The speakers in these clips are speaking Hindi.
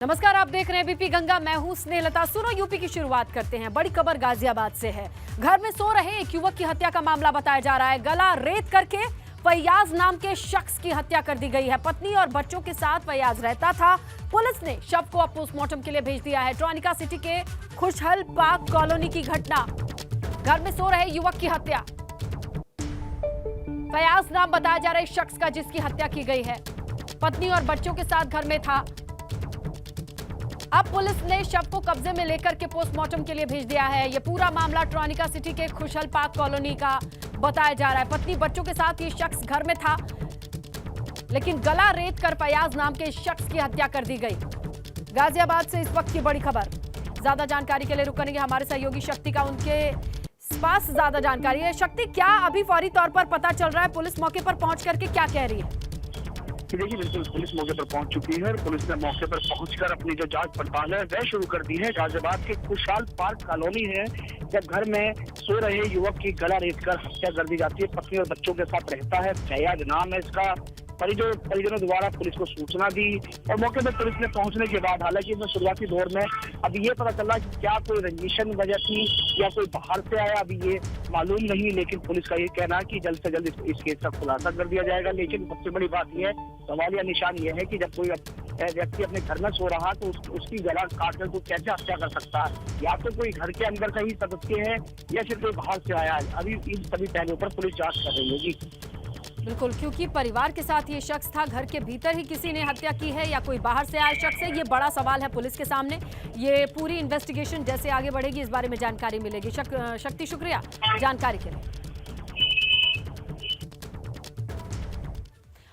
नमस्कार, आप देख रहे हैं बीपी गंगा। मैं हूं स्नेहलता। सुनो, यूपी की शुरुआत करते हैं। बड़ी खबर गाजियाबाद से है। घर में सो रहे एक युवक की हत्या का मामला बताया जा रहा है। गला रेत करके फैयाज नाम के शख्स की हत्या कर दी गई है। पत्नी और बच्चों के साथ फैयाज रहता था। पुलिस ने शव को अब पोस्टमार्टम के लिए भेज दिया है। ट्रानिका सिटी के खुशहल पार्क कॉलोनी की घटना। घर में सो रहे युवक की हत्या। फैयाज नाम बताया जा रहा है शख्स का जिसकी हत्या की गई है। पत्नी और बच्चों के साथ घर में था। अब पुलिस ने शव को कब्जे में लेकर के पोस्टमार्टम के लिए भेज दिया है। यह पूरा मामला ट्रानिका सिटी के खुशहल पार्क कॉलोनी का बताया जा रहा है। पत्नी बच्चों के साथ ये शख्स घर में था, लेकिन गला रेत कर फैयाज नाम के शख्स की हत्या कर दी गई। गाजियाबाद से इस वक्त की बड़ी खबर। ज्यादा जानकारी के लिए रुक करेंगे हमारे सहयोगी शक्ति का, उनके पास ज्यादा जानकारी है। शक्ति, क्या अभी फौरी तौर पर पता चल रहा है? पुलिस मौके पर पहुंच करके क्या कह रही है? देखिए, बिल्कुल पुलिस मौके पर पहुंच चुकी है और पुलिस ने मौके पर पहुंचकर अपनी जो जांच पड़ताल है वह शुरू कर दी है। गाजियाबाद के खुशहाल पार्क कॉलोनी है, जब घर में सो रहे युवक की गला रेत कर हत्या कर दी जाती है। पत्नी और बच्चों के साथ रहता है। फैयाज नाम है इसका। परिजनों द्वारा पुलिस को सूचना दी और मौके पर पुलिस ने पहुंचने के बाद, हालांकि इसमें शुरुआती दौर में अभी ये पता चला कि क्या कोई रंजिशन वजह थी या कोई बाहर से आया, अभी ये मालूम नहीं। लेकिन पुलिस का ये कहना है कि जल्द से जल्द इस केस का खुलासा कर दिया जाएगा। लेकिन सबसे बड़ी बात यह है, सवालिया निशान ये है कि जब कोई व्यक्ति अपने घर में सो रहा तो उसकी गला काट कर तो कैसे हत्या कर सकता है? या तो कोई घर के अंदर का ही सदस्य है या फिर कोई बाहर से आया है। अभी इन सभी पहलुओं पर पुलिस जांच कर रही है। जी बिल्कुल, क्योंकि परिवार के साथ ये शख्स था, घर के भीतर ही किसी ने हत्या की है या कोई बाहर से आया शख्स है, ये बड़ा सवाल है पुलिस के सामने। ये पूरी इन्वेस्टिगेशन जैसे आगे बढ़ेगी, इस बारे में जानकारी मिलेगी। शक्ति, शुक्रिया जानकारी के लिए।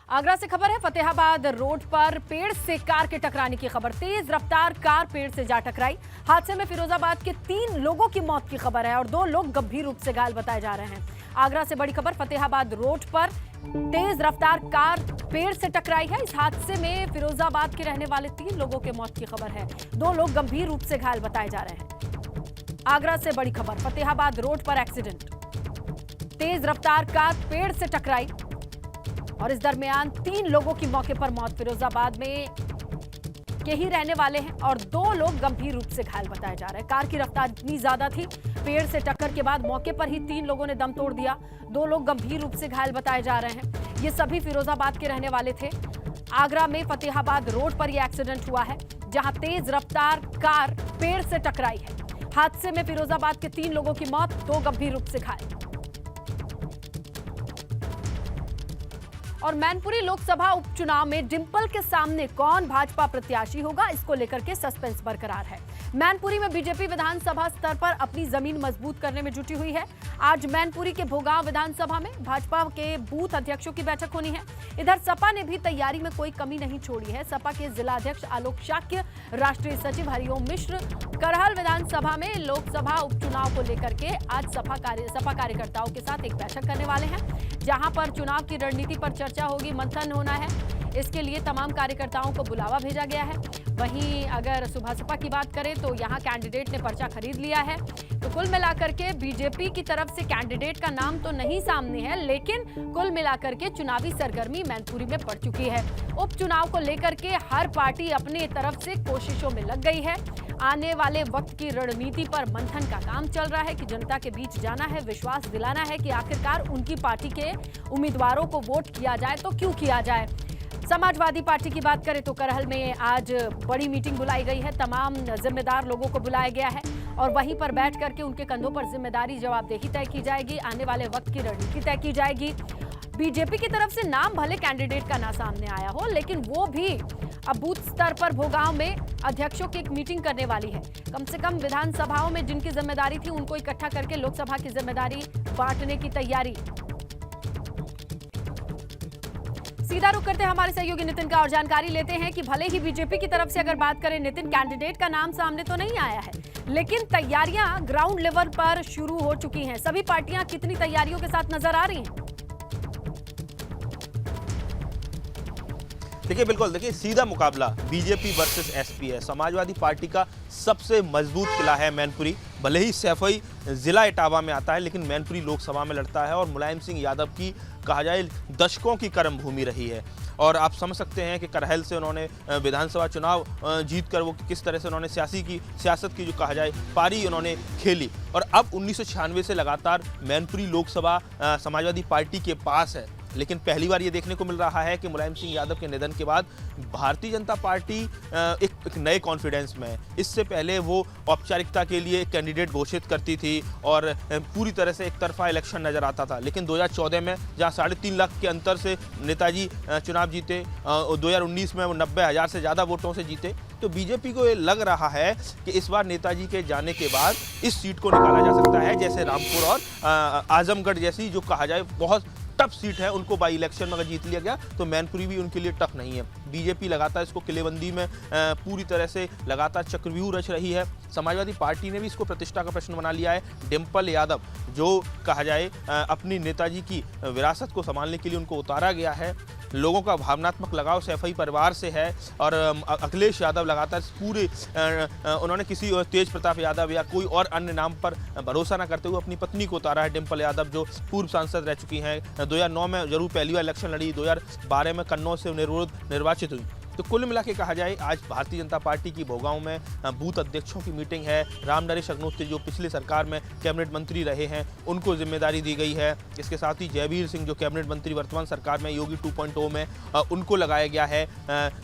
आगरा से खबर है। फतेहाबाद रोड पर पेड़ से कार के टकराने की खबर। तेज रफ्तार कार पेड़ से जा टकराई। हादसे में फिरोजाबाद के 3 लोगों की मौत की खबर है और 2 लोग गंभीर रूप से घायल बताए जा रहे हैं। आगरा से बड़ी खबर। फतेहाबाद रोड पर तेज रफ्तार कार पेड़ से टकराई है। इस हादसे में फिरोजाबाद के रहने वाले 3 लोगों के मौत की खबर है। 2 लोग गंभीर रूप से घायल बताए जा रहे हैं। आगरा से बड़ी खबर। फतेहाबाद रोड पर एक्सीडेंट। तेज रफ्तार कार पेड़ से टकराई और इस दरमियान 3 लोगों की मौके पर मौत। फिरोजाबाद में के ही रहने वाले हैं और 2 लोग गंभीर रूप से घायल बताए जा रहे हैं। कार की रफ्तार इतनी ज्यादा थी, पेड़ से टक्कर के बाद मौके पर ही 3 लोगों ने दम तोड़ दिया। 2 लोग गंभीर रूप से घायल बताए जा रहे हैं। ये सभी फिरोजाबाद के रहने वाले थे। आगरा में फतेहाबाद रोड पर यह एक्सीडेंट हुआ है, जहां तेज रफ्तार कार पेड़ से टकराई है। हादसे में फिरोजाबाद के 3 लोगों की मौत, 2 गंभीर रूप से घायल। और मैनपुरी लोकसभा उपचुनाव में डिंपल के सामने कौन भाजपा प्रत्याशी होगा, इसको लेकर के सस्पेंस बरकरार है। मैनपुरी में बीजेपी विधानसभा स्तर पर अपनी जमीन मजबूत करने में जुटी हुई है। आज मैनपुरी के भोगांव विधानसभा में भाजपा के बूथ अध्यक्षों की बैठक होनी है। इधर सपा ने भी तैयारी में कोई कमी नहीं छोड़ी है। सपा के जिलाध्यक्ष आलोक शाक्य, राष्ट्रीय सचिव हरिओम मिश्र करहल विधानसभा में लोकसभा उपचुनाव को लेकर के आज सपा कार्यकर्ताओं के साथ एक बैठक करने वाले हैं, जहां पर चुनाव की रणनीति पर चर्चा होगी, मंथन होना है। इसके लिए तमाम कार्यकर्ताओं को बुलावा भेजा गया है। वहीं अगर सुभासपा की बात करें तो यहां कैंडिडेट ने पर्चा खरीद लिया है। तो कुल मिलाकर के बीजेपी की तरफ से कैंडिडेट का नाम तो नहीं सामने है, लेकिन कुल मिलाकर के चुनावी सरगर्मी मैनपुरी में पड़ चुकी है। उपचुनाव को लेकर के हर पार्टी अपनी तरफ से कोशिशों में लग गई है। आने वाले वक्त की रणनीति पर मंथन का काम चल रहा है कि जनता के बीच जाना है, विश्वास दिलाना है कि आखिरकार उनकी पार्टी के उम्मीदवारों को वोट किया जाए तो क्यों किया जाए। समाजवादी पार्टी की बात करें तो करहल में आज बड़ी मीटिंग बुलाई गई है। तमाम जिम्मेदार लोगों को बुलाया गया है और वहीं पर बैठ करके उनके कंधों पर जिम्मेदारी जवाबदेही तय की जाएगी। आने वाले वक्त की रणनीति तय की जाएगी। बीजेपी की तरफ से नाम भले कैंडिडेट का ना सामने आया हो, लेकिन वो भी अब बूथ स्तर पर भोगांव में अध्यक्षों की एक मीटिंग करने वाली है। कम से कम विधानसभाओं में जिनकी जिम्मेदारी थी उनको इकट्ठा करके लोकसभा की जिम्मेदारी बांटने की तैयारी। सीधा रुख करते हैं हमारे सहयोगी नितिन का और जानकारी लेते हैं कि भले ही बीजेपी की तरफ से अगर बात करें नितिन, कैंडिडेट का नाम सामने तो नहीं आया है, लेकिन तैयारियां ग्राउंड लेवल पर शुरू हो चुकी हैं। सभी पार्टियां कितनी तैयारियों के साथ नजर आ रही हैं? देखिए, बिल्कुल देखिए, सीधा मुकाबला बीजेपी वर्सेस एसपी है। समाजवादी पार्टी का सबसे मजबूत किला है मैनपुरी। भले ही सैफई जिला इटावा में आता है, लेकिन मैनपुरी लोकसभा में लड़ता है और मुलायम सिंह यादव की कहा जाए दशकों की कर्म भूमि रही है। और आप समझ सकते हैं कि करहल से उन्होंने विधानसभा चुनाव जीत कर वो किस तरह से उन्होंने सियासत की जो कहा जाए पारी उन्होंने खेली। और अब 1996 से लगातार मैनपुरी लोकसभा समाजवादी पार्टी के पास है। लेकिन पहली बार ये देखने को मिल रहा है कि मुलायम सिंह यादव के निधन के बाद भारतीय जनता पार्टी एक नए कॉन्फिडेंस में है। इससे पहले वो औपचारिकता के लिए एक कैंडिडेट घोषित करती थी और पूरी तरह से एक तरफा इलेक्शन नजर आता था। लेकिन 2014 में जहां 3.5 लाख के अंतर से नेताजी चुनाव जीते, 2019 में वो 90,000 से ज़्यादा वोटों से जीते, तो बीजेपी को ये लग रहा है कि इस बार नेताजी के जाने के बाद इस सीट को निकाला जा सकता है। जैसे रामपुर और आजमगढ़ जैसी जो कहा जाए बहुत टफ सीट है, उनको बाई इलेक्शन में अगर जीत लिया गया तो मैनपुरी भी उनके लिए टफ नहीं है। बीजेपी लगातार इसको किलेबंदी में पूरी तरह से लगातार चक्रव्यूह रच रही है। समाजवादी पार्टी ने भी इसको प्रतिष्ठा का प्रश्न बना लिया है। डिम्पल यादव जो कहा जाए अपनी नेताजी की विरासत को संभालने के लिए उनको उतारा गया है। लोगों का भावनात्मक लगाव सैफई परिवार से है और अखिलेश यादव लगातार पूरे उन्होंने किसी तेज प्रताप यादव या कोई और अन्य नाम पर भरोसा न करते हुए अपनी पत्नी को उतारा है। डिम्पल यादव जो पूर्व सांसद रह चुकी हैं, 2009 में जरूर पहली बार इलेक्शन लड़ी, 2012 में कन्नौज से निर्वाचित हुई। तो कुल मिला के कहा जाए आज भारतीय जनता पार्टी की भोगांव में बूथ अध्यक्षों की मीटिंग है। रामनरेश अग्निहोत्री जो पिछली सरकार में कैबिनेट मंत्री रहे हैं उनको जिम्मेदारी दी गई है। इसके साथ ही जयवीर सिंह जो कैबिनेट मंत्री वर्तमान सरकार में योगी 2.0 में उनको लगाया गया है।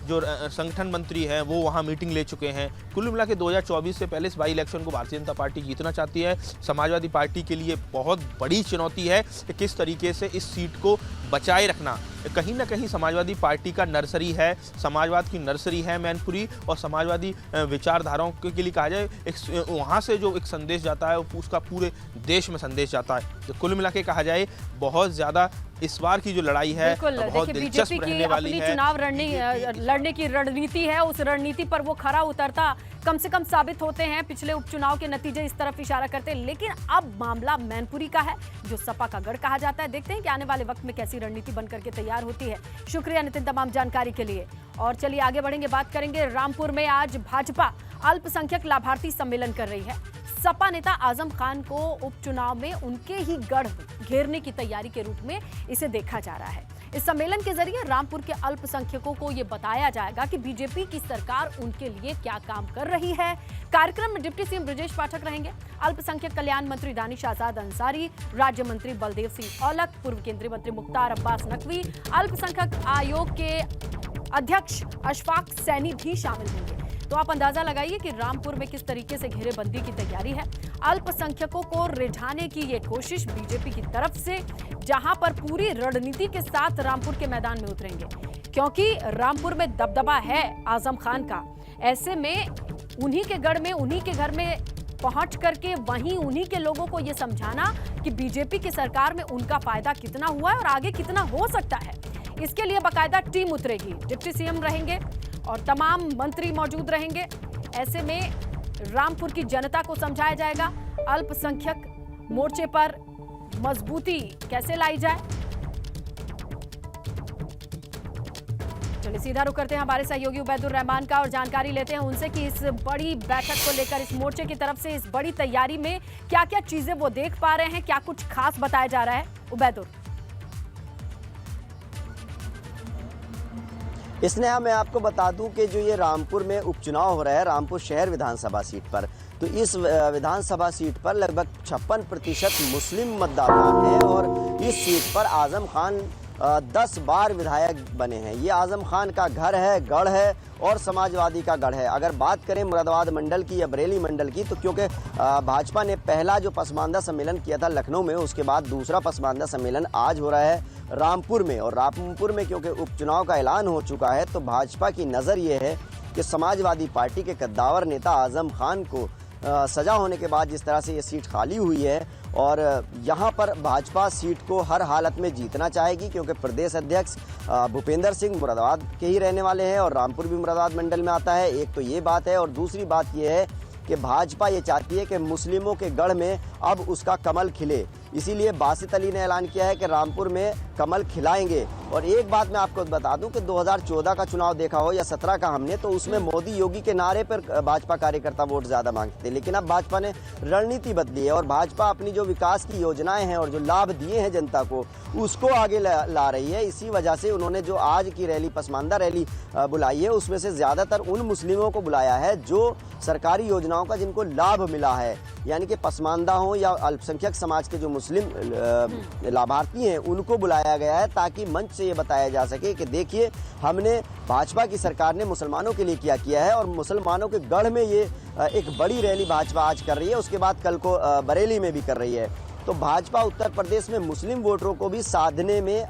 जो संगठन मंत्री हैं वो वहाँ मीटिंग ले चुके हैं। कुल मिला के 2024 से पहले इस बाई इलेक्शन को भारतीय जनता पार्टी जीतना चाहती है। समाजवादी पार्टी के लिए बहुत बड़ी चुनौती है कि किस तरीके से इस सीट को बचाए रखना। कहीं ना कहीं समाजवादी पार्टी का नर्सरी है, समाजवाद की नर्सरी है मैनपुरी, और समाजवादी विचारधाराओं के लिए कहा जाए एक वहाँ से जो एक संदेश जाता है उसका पूरे देश में संदेश जाता है। तो कुल मिला के कहा जाए बहुत ज़्यादा इस बार की जो लड़ाई है बहुत दिलचस्प रहने वाली है। चुनाव लड़ने की रणनीति है, उस रणनीति पर वो खरा उतरता कम से कम साबित होते हैं। पिछले उपचुनाव के नतीजे इस तरफ इशारा करते हैं। लेकिन अब मामला मैनपुरी का है जो सपा का गढ़ कहा जाता है। देखते हैं कि आने वाले वक्त में कैसी रणनीति बनकर के तैयार होती है। शुक्रिया नितिन तमाम जानकारी के लिए। और चलिए आगे बढ़ेंगे, बात करेंगे रामपुर में आज भाजपा अल्पसंख्यक लाभार्थी सम्मेलन कर रही है। सपा नेता आजम खान को उपचुनाव में उनके ही गढ़ घेरने की तैयारी के रूप में इसे देखा जा रहा है। इस सम्मेलन के जरिए रामपुर के अल्पसंख्यकों को यह बताया जाएगा कि बीजेपी की सरकार उनके लिए क्या काम कर रही है। कार्यक्रम में डिप्टी सीएम ब्रजेश पाठक रहेंगे, अल्पसंख्यक कल्याण मंत्री दानिश आजाद अंसारी, राज्य मंत्री बलदेव सिंह औलख, पूर्व केंद्रीय मंत्री मुख्तार अब्बास नकवी, अल्पसंख्यक आयोग के अध्यक्ष अशफाक सैनी भी शामिल होंगे। तो आप अंदाजा लगाइए कि रामपुर में किस तरीके से घेरेबंदी की तैयारी है। अल्पसंख्यकों को रिझाने की ये कोशिश बीजेपी की तरफ से, जहां पर पूरी रणनीति के साथ रामपुर के मैदान में उतरेंगे, क्योंकि रामपुर में दबदबा है आजम खान का। ऐसे में उन्हीं के गढ़ में, उन्हीं के घर में पहुंच करके वहीं उन्हीं के लोगों को यह समझाना कि बीजेपी की सरकार में उनका फायदा कितना हुआ है और आगे कितना हो सकता है, इसके लिए बाकायदा टीम उतरेगी। डिप्टी सीएम रहेंगे और तमाम मंत्री मौजूद रहेंगे। ऐसे में रामपुर की जनता को समझाया जाएगा अल्पसंख्यक मोर्चे पर मजबूती कैसे लाई जाए। चलिए सीधा रुख करते हैं हमारे सहयोगी उबैदुर रहमान का और जानकारी लेते हैं उनसे कि इस बड़ी बैठक को लेकर, इस मोर्चे की तरफ से इस बड़ी तैयारी में क्या क्या चीजें वो देख पा रहे हैं, क्या कुछ खास बताया जा रहा है। उबैदुर। स्नेहा, मैं आपको बता दूं कि जो ये रामपुर में उपचुनाव हो रहा है, रामपुर शहर विधानसभा सीट पर, तो इस विधानसभा सीट पर लगभग 56% मुस्लिम मतदाता हैं और इस सीट पर आजम खान 10 बार विधायक बने हैं। ये आजम खान का घर है, गढ़ है और समाजवादी का गढ़ है। अगर बात करें मुरादाबाद मंडल की या बरेली मंडल की, तो क्योंकि भाजपा ने पहला जो पसमानदा सम्मेलन किया था लखनऊ में, उसके बाद दूसरा पसमानदा सम्मेलन आज हो रहा है रामपुर में। और रामपुर में क्योंकि उपचुनाव का ऐलान हो चुका है, तो भाजपा की नज़र ये है कि समाजवादी पार्टी के कद्दावर नेता आजम खान को सजा होने के बाद जिस तरह से ये सीट खाली हुई है, और यहाँ पर भाजपा सीट को हर हालत में जीतना चाहेगी, क्योंकि प्रदेश अध्यक्ष भूपेंद्र सिंह मुरादाबाद के ही रहने वाले हैं और रामपुर भी मुरादाबाद मंडल में आता है। एक तो ये बात है, और दूसरी बात ये है कि भाजपा ये चाहती है कि मुस्लिमों के गढ़ में अब उसका कमल खिले। इसीलिए बासित अली ने ऐलान किया है कि रामपुर में कमल खिलाएंगे। और एक बात मैं आपको बता दूं कि 2014 का चुनाव देखा हो या 17 का हमने, तो उसमें मोदी योगी के नारे पर भाजपा कार्यकर्ता वोट ज्यादा मांगते थे, लेकिन अब भाजपा ने रणनीति बदली है और भाजपा अपनी जो विकास की योजनाएं हैं और जो लाभ दिए हैं जनता को, उसको आगे ला रही है। इसी वजह से उन्होंने जो आज की रैली, पसमानदा रैली बुलाई है, उसमें से ज्यादातर उन मुस्लिमों को बुलाया है जो सरकारी योजनाओं का जिनको लाभ मिला है, यानी कि पसमानदा हो या अल्पसंख्यक समाज के जो मुस्लिम लाभार्थी हैं, उनको बुलाया गया है ताकि मंच से ये बताया जा सके कि देखिए हमने, भाजपा की सरकार ने मुसलमानों के लिए किया है और मुसलमानों के गढ़ में ये एक बड़ी रैली भाजपा आज कर रही है, उसके बाद कल को बरेली में भी कर रही है। तो भाजपा उत्तर प्रदेश में मुस्लिम वोटरों को भी साधने में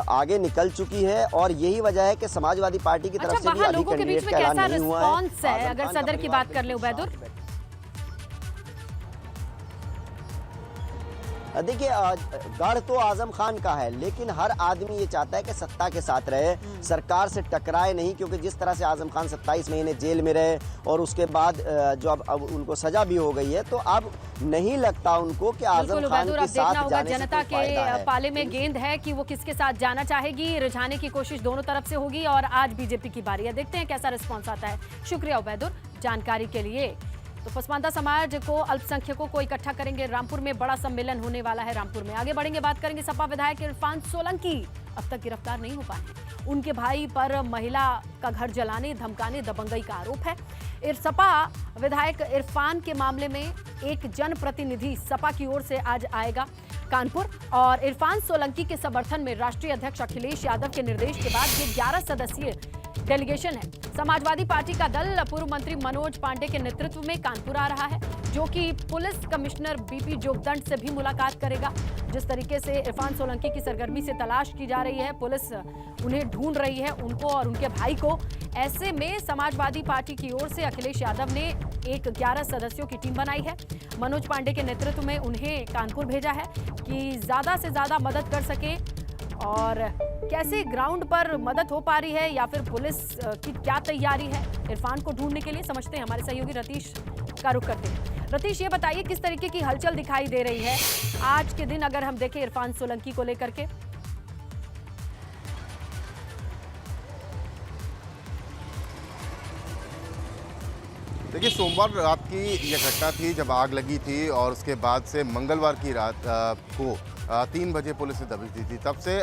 आगे निकल चुकी है और यही वजह है कि समाजवादी पार्टी की तरफ से भी अभी कैंडिडेट का ऐलान नहीं हुआ है। अगर सदर की बात कर ले उबैदुर, देखिए गढ़ तो आजम खान का है, लेकिन हर आदमी ये चाहता है कि सत्ता के साथ रहे, सरकार से टकराए नहीं, क्योंकि जिस तरह से आजम खान 27 महीने जेल में रहे और उसके बाद जो अब उनको सजा भी हो गई है, तो अब नहीं लगता उनको कि आजम खान के साथ जाने से जनता के पाले में गेंद है कि वो किसके साथ जाना चाहेगी, रिझाने की कोशिश दोनों तरफ से होगी और आज बीजेपी की बारी है। देखते हैं कैसा रिस्पॉन्स आता है। शुक्रिया उबैदुर जानकारी के लिए। तो पसमानदा समाज को, अल्पसंख्यकों को इकट्ठा करेंगे। रामपुर में बड़ा सम्मेलन होने वाला है। रामपुर में आगे बढ़ेंगे, बात करेंगे सपा विधायक इरफान सोलंकी अब तक गिरफ्तार नहीं हो पाए। उनके भाई पर महिला का घर जलाने, धमकाने, दबंगई का आरोप है। सपा विधायक इरफान के मामले में एक जनप्रतिनिधि सपा की ओर से आज आएगा कानपुर और इरफान सोलंकी के समर्थन में राष्ट्रीय अध्यक्ष अखिलेश यादव के निर्देश के बाद ये 11 सदस्यीय डेलीगेशन है। समाजवादी पार्टी का दल पूर्व मंत्री मनोज पांडे के नेतृत्व में कानपुर आ रहा है, जो कि पुलिस कमिश्नर बीपी जोगदंड से भी मुलाकात करेगा। जिस तरीके से इरफान सोलंकी की सरगर्मी से तलाश की जा रही है, पुलिस उन्हें ढूंढ रही है, उनको और उनके भाई को। ऐसे में समाजवादी पार्टी की ओर से अखिलेश यादव ने एक 11 सदस्यों की टीम बनाई है। मनोज पांडे के नेतृत्व में उन्हें कानपुर भेजा है कि ज्यादा से ज्यादा मदद कर सके। और कैसे ग्राउंड पर मदद हो पा रही है या फिर पुलिस की क्या तैयारी है इरफान को ढूंढने के लिए, समझते हैं। हमारे सहयोगी रतीश का रुख करते हैं। रतीश, ये बताइए किस तरीके की हलचल दिखाई दे रही है आज के दिन अगर हम देखें इरफान सोलंकी को लेकर के। देखिए, सोमवार रात की यह घटना थी जब आग लगी थी और उसके बाद से मंगलवार की रात को 3 बजे पुलिस ने दबिश दी थी। तब से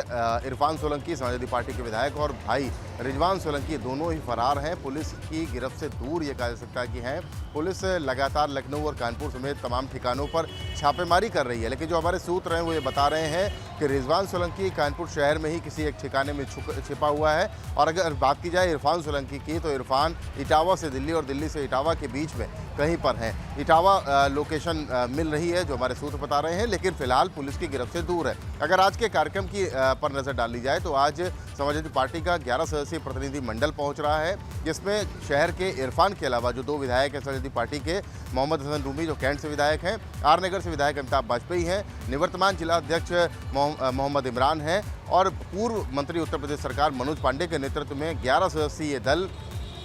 इरफान सोलंकी, समाजवादी पार्टी के विधायक, और भाई रिजवान सोलंकी दोनों ही फरार हैं। पुलिस की गिरफ्त से दूर ये कहा जा सकता है कि हैं। पुलिस लगातार लखनऊ और कानपुर समेत तमाम ठिकानों पर छापेमारी कर रही है, लेकिन जो हमारे सूत्र हैं वो ये बता रहे हैं कि रिजवान सोलंकी कानपुर शहर में ही किसी एक ठिकाने में छिपा हुआ है। और अगर बात की जाए इरफान सोलंकी की, तो इरफान इटावा से दिल्ली और दिल्ली से इटावा के बीच में कहीं पर हैं। इटावा लोकेशन मिल रही है जो हमारे सूत्र बता रहे हैं, लेकिन फिलहाल पुलिस की गिरफ्त से दूर है। अगर आज के कार्यक्रम की पर नज़र डाली जाए तो आज समाजवादी पार्टी का 11 सदस्यीय प्रतिनिधि मंडल पहुंच रहा है, जिसमें शहर के इरफान के अलावा जो 2 विधायक हैं समाजवादी पार्टी के, मोहम्मद हसन रूमी जो कैंट से विधायक हैं, आर नगर से विधायक अमिताभ वाजपेयी हैं, निवर्तमान जिला अध्यक्ष मोहम्मद इमरान हैं और पूर्व मंत्री उत्तर प्रदेश सरकार मनोज पांडे के नेतृत्व में 11 सदस्यीय दल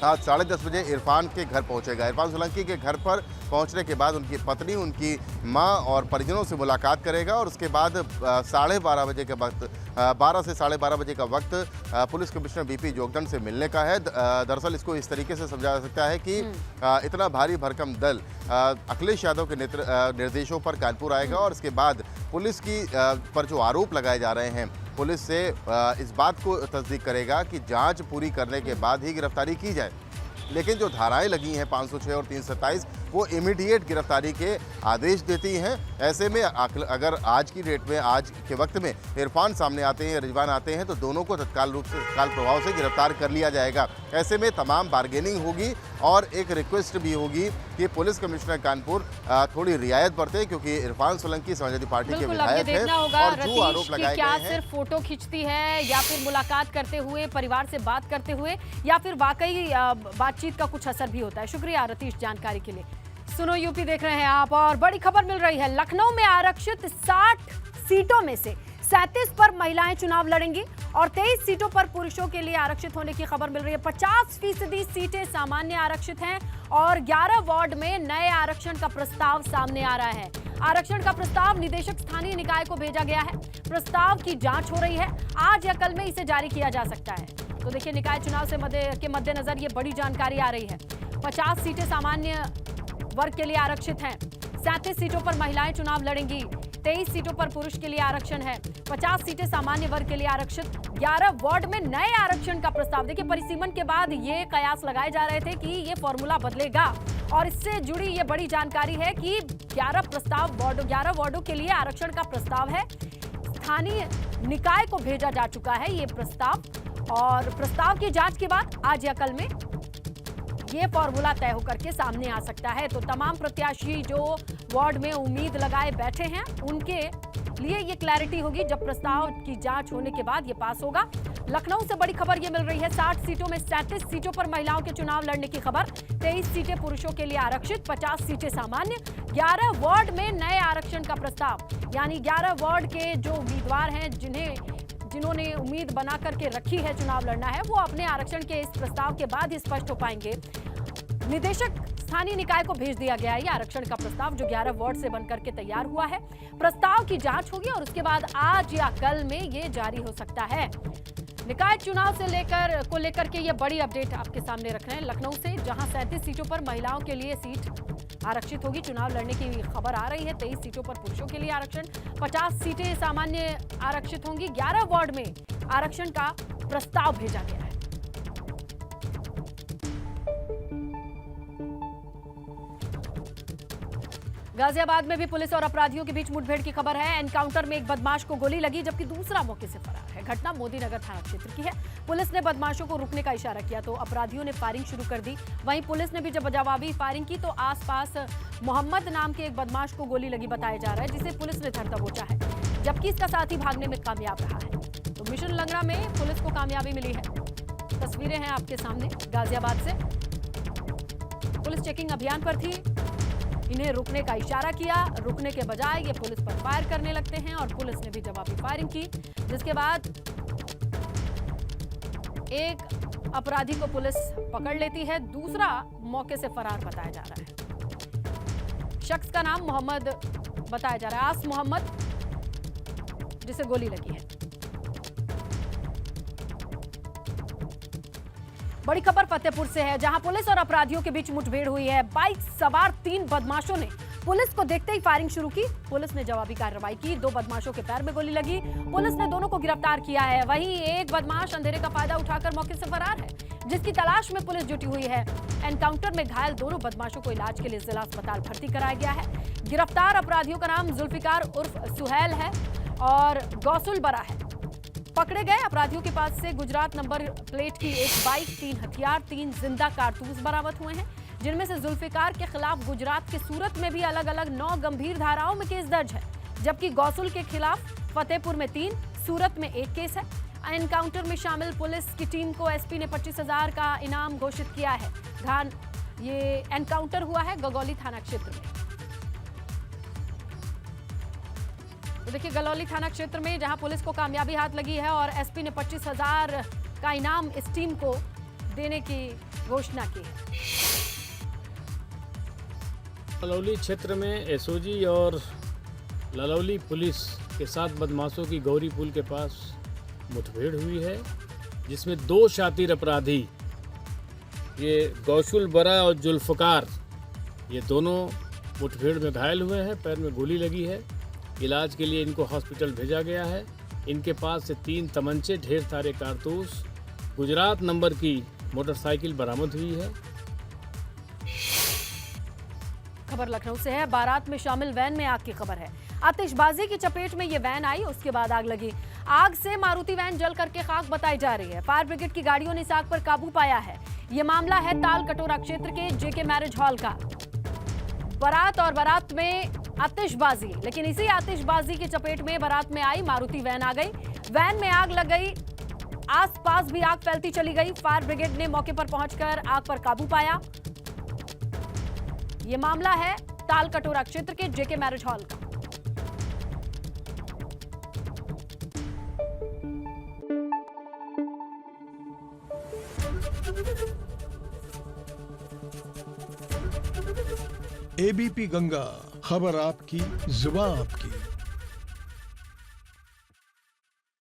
आज 10:30 बजे इरफान के घर पहुंचेगा। इरफान सोलंकी के घर पर पहुंचने के बाद उनकी पत्नी, उनकी मां और परिजनों से मुलाकात करेगा और उसके बाद 12:30 बजे के वक्त 12 से 12:30 बजे का वक्त पुलिस कमिश्नर बीपी जोगदंड से मिलने का है। दरअसल इसको इस तरीके से समझा जा सकता है कि इतना भारी भरकम दल अखिलेश यादव के निर्देशों पर कानपुर आएगा और इसके बाद पुलिस की पर जो आरोप लगाए जा रहे हैं, पुलिस से इस बात को तस्दीक करेगा कि जांच पूरी करने के बाद ही गिरफ्तारी की जाए। लेकिन जो धाराएं लगी हैं 506 और 327 वो इमीडिएट गिरफ्तारी के आदेश देती हैं। ऐसे में अगर आज की डेट में, आज के वक्त में इरफान सामने आते हैं, रिजवान आते हैं, तो दोनों को तत्काल रूप से, तत्काल प्रभाव से गिरफ्तार कर लिया जाएगा। ऐसे में तमाम बार्गेनिंग होगी और एक रिक्वेस्ट भी होगी कि पुलिस कमिश्नर कानपुर थोड़ी रियायत बरते, क्योंकि इरफान सोलंकी समाजवादी पार्टी के विधायक हैं और जो आरोप लगाए गए हैं, सिर्फ फोटो खींचती है या फिर मुलाकात करते हुए, परिवार से बात करते हुए, या फिर वाकई बातचीत का कुछ असर भी होता है। शुक्रिया रतीश जानकारी के लिए। सुनो यूपी देख रहे हैं आप और बड़ी खबर मिल रही है। लखनऊ में आरक्षित 60 सीटों में से 37 पर महिलाएं चुनाव लड़ेंगी और 23 सीटों पर पुरुषों के लिए आरक्षित होने की खबर मिल रही है। 50% सीटें सामान्य आरक्षित हैं और 11 वार्ड में नए आरक्षण का प्रस्ताव सामने आ रहा है। आरक्षण का प्रस्ताव निदेशक स्थानीय निकाय को भेजा गया है। प्रस्ताव की जांच हो रही है। आज या कल में इसे जारी किया जा सकता है। तो देखिए, निकाय चुनाव के मद्देनजर ये बड़ी जानकारी आ रही है। 50 सीटें सामान्य वर्ग के लिए आरक्षित हैं। 37 सीटों पर महिलाएं चुनाव लड़ेंगी। 23 सीटों पर पुरुष के लिए आरक्षण है। 50 सीटें सामान्य वर्ग के लिए आरक्षित। 11 वार्ड में नए आरक्षण का प्रस्ताव। देखिए, परिसीमन के बाद ये कयास लगाए जा रहे थे कि ये फॉर्मूला बदलेगा और इससे जुड़ी ये बड़ी जानकारी है कि 11 वार्डों के लिए आरक्षण का प्रस्ताव है। स्थानीय निकाय को भेजा जा चुका है ये प्रस्ताव और प्रस्ताव की जांच के बाद आज या कल में ये फॉर्मूला तय होकर के सामने आ सकता है। तो तमाम प्रत्याशी जो वार्ड में उम्मीद लगाए बैठे हैं उनके लिए ये क्लैरिटी होगी जब प्रस्ताव की जांच होने के बाद ये पास होगा। लखनऊ से बड़ी खबर ये मिल रही है। 60 सीटों में 37 सीटों पर महिलाओं के चुनाव लड़ने की खबर। 23 सीटें पुरुषों के लिए आरक्षित, 50 सीटें सामान्य। 11 वार्ड में नए आरक्षण का प्रस्ताव, यानी 11 वार्ड के जो उम्मीदवार हैं जिन्होंने उम्मीद बना करके रखी है चुनाव लड़ना है, वो अपने आरक्षण के इस प्रस्ताव के बाद ही स्पष्ट हो पाएंगे। निदेशक स्थानीय निकाय को भेज दिया गया है ये आरक्षण का प्रस्ताव जो 11 वार्ड से बनकर के तैयार हुआ है। प्रस्ताव की जांच होगी और उसके बाद आज या कल में ये जारी हो सकता है। निकाय चुनाव से लेकर के ये बड़ी अपडेट आपके सामने रख रहे हैं लखनऊ से, जहां 37 सीटों पर महिलाओं के लिए सीट आरक्षित होगी। चुनाव लड़ने की खबर आ रही है। 23 सीटों पर पुरुषों के लिए आरक्षण, 50 सीटें सामान्य आरक्षित होंगी। 11 वार्ड में आरक्षण का प्रस्ताव भेजा गया है। गाजियाबाद में भी पुलिस और अपराधियों के बीच मुठभेड़ की खबर है। एनकाउंटर में एक बदमाश को गोली लगी जबकि दूसरा मौके से फरार है। घटना मोदी नगर थाना क्षेत्र की है। पुलिस ने बदमाशों को रुकने का इशारा किया तो अपराधियों ने फायरिंग शुरू कर दी। वहीं पुलिस ने भी जब जवाबी फायरिंग की तो आसपास मोहम्मद नाम के एक बदमाश को गोली लगी बताया जा रहा है, जिसे पुलिस ने धर दबोचा है, जबकि इसका साथी भागने में कामयाब रहा है। तो मिशन लंगड़ा में पुलिस को कामयाबी मिली है। तस्वीरें हैं आपके सामने गाजियाबाद से। पुलिस चेकिंग अभियान पर थी, इन्हें रुकने का इशारा किया, रुकने के बजाय ये पुलिस पर फायर करने लगते हैं और पुलिस ने भी जवाबी फायरिंग की, जिसके बाद एक अपराधी को पुलिस पकड़ लेती है, दूसरा मौके से फरार बताया जा रहा है। शख्स का नाम मोहम्मद बताया जा रहा है, आस मोहम्मद, जिसे गोली लगी है। बड़ी खबर फतेहपुर से है, जहां पुलिस और अपराधियों के बीच मुठभेड़ हुई है। बाइक सवार 3 बदमाशों ने पुलिस को देखते ही फायरिंग शुरू की। पुलिस ने जवाबी कार्रवाई की। 2 बदमाशों के पैर में गोली लगी। पुलिस ने दोनों को गिरफ्तार किया है। वहीं एक बदमाश अंधेरे का फायदा उठाकर मौके से फरार है, जिसकी तलाश में पुलिस जुटी हुई है। एनकाउंटर में घायल दोनों बदमाशों को इलाज के लिए जिला अस्पताल भर्ती कराया गया है। गिरफ्तार अपराधियों का नाम जुल्फिकार उर्फ सुहेल है और गौसुल बरा है। पकड़े गए अपराधियों के पास से गुजरात नंबर प्लेट की एक बाइक, 3 हथियार, 3 जिंदा कारतूस बरामद हुए हैं, जिनमें से जुल्फिकार के खिलाफ गुजरात के सूरत में भी अलग अलग 9 गंभीर धाराओं में केस दर्ज है, जबकि गौसुल के खिलाफ फतेहपुर में 3, सूरत में 1 केस है। एनकाउंटर में शामिल पुलिस की टीम को एसपी ने 25,000 का इनाम घोषित किया है। ये एनकाउंटर हुआ है गगौली थाना क्षेत्र में। तो देखिए, गलौली थाना क्षेत्र में जहां पुलिस को कामयाबी हाथ लगी है और एसपी ने 25,000 का इनाम इस टीम को देने की घोषणा की है। ललौली क्षेत्र में एसओजी और ललौली पुलिस के साथ बदमाशों की गौरी पुल के पास मुठभेड़ हुई है, जिसमें 2 शातिर अपराधी, ये गौशुल बरा और जुल्फकार, ये दोनों मुठभेड़ में घायल हुए हैं, पैर में गोली लगी है। इलाज के लिए इनको हॉस्पिटल भेजा गया है। इनके पास से 3 तमंचे, ढेर सारे कारतूस, गुजरात नंबर की मोटरसाइकिल बरामद हुई है। खबर लखनऊ से है। बारात में शामिल वैन में आग की खबर है। आतिशबाजी की चपेट में ये वैन आई, उसके बाद आग लगी। आग से मारुति वैन जल करके खाक बताई जा रही है। फायर ब्रिगेड की गाड़ियों ने इस आग पर काबू पाया है। ये मामला है ताल कटोरा क्षेत्र के जेके मैरिज हॉल का। बारात में आतिशबाजी, लेकिन इसी आतिशबाजी की चपेट में बारात में आई मारुति वैन आ गई। वैन में आग लग गई, आसपास भी आग फैलती चली गई। फायर ब्रिगेड ने मौके पर पहुंचकर आग पर काबू पाया। यह मामला है ताल कटोरा क्षेत्र के जेके मैरिज हॉल का। एबीपी गंगा, खबर आपकी, जुबान आपकी।